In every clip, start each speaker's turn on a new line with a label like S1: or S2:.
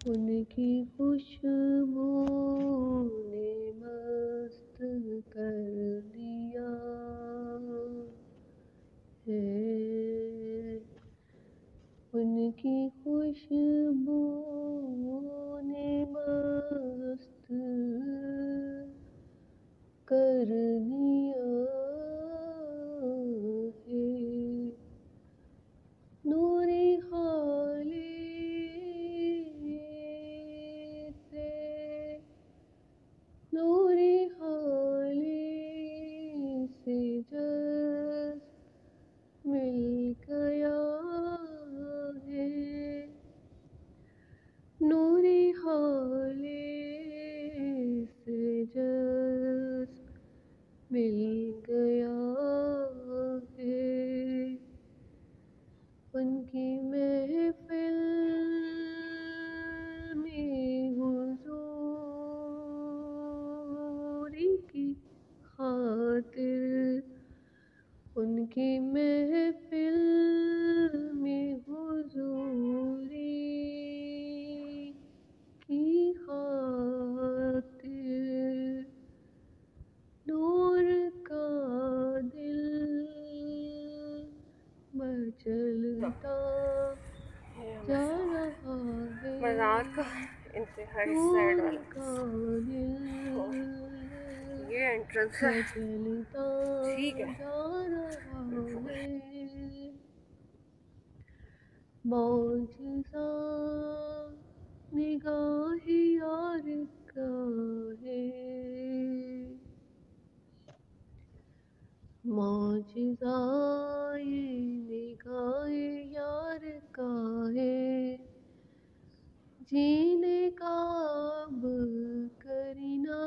S1: ان کی خوشبو نے مست کر دیا ہے، ان کی خوشبو نے مست کر دیا ہے، نوری خالی سے نوری خالی سے جس مل گیا ہے، نوری خالی سے جس مل گیا ہے، ان کی محفل میں حضوری کی خاطر، ان کی محفل میں حضوری کی خاطر، نور کا دل مچلتا جا رہا ہے،
S2: مزاق کا انتہائی سیڈ
S1: نور
S2: والا
S1: کا دل
S2: یہ انٹرنس ہے.
S1: مچلتا
S2: ٹھیک ہے.
S1: جا رہا ہے، معجزہ نگاہ یار کا ہے، معجزہ یہ نگاہ یار کا ہے، جینے کا اب کرینہ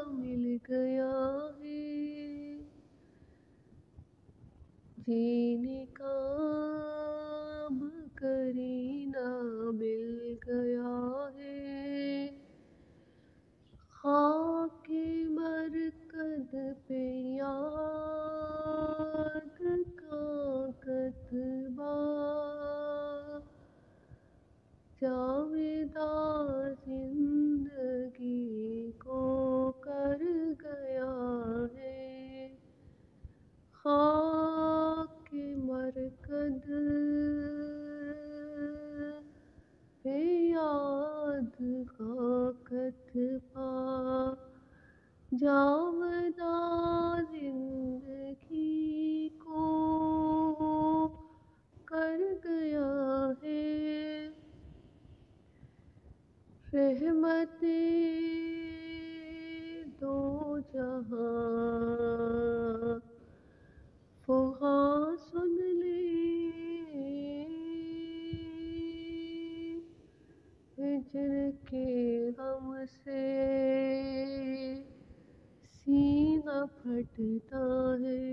S1: مل گیا ہے، جینے کا اب کرینہ مل گیا ہے، خاک مرکز پہ یاد کا کتبہ جاویدہ زندگی کو کر گیا ہے، خاک مرکز پہ یاد کا کتبہ جاویدہ زندگی کو کر گیا ہے، رحمت دو جہاں فغاں سن لے، ہجر کے غم سے سینہ پھٹتا ہے،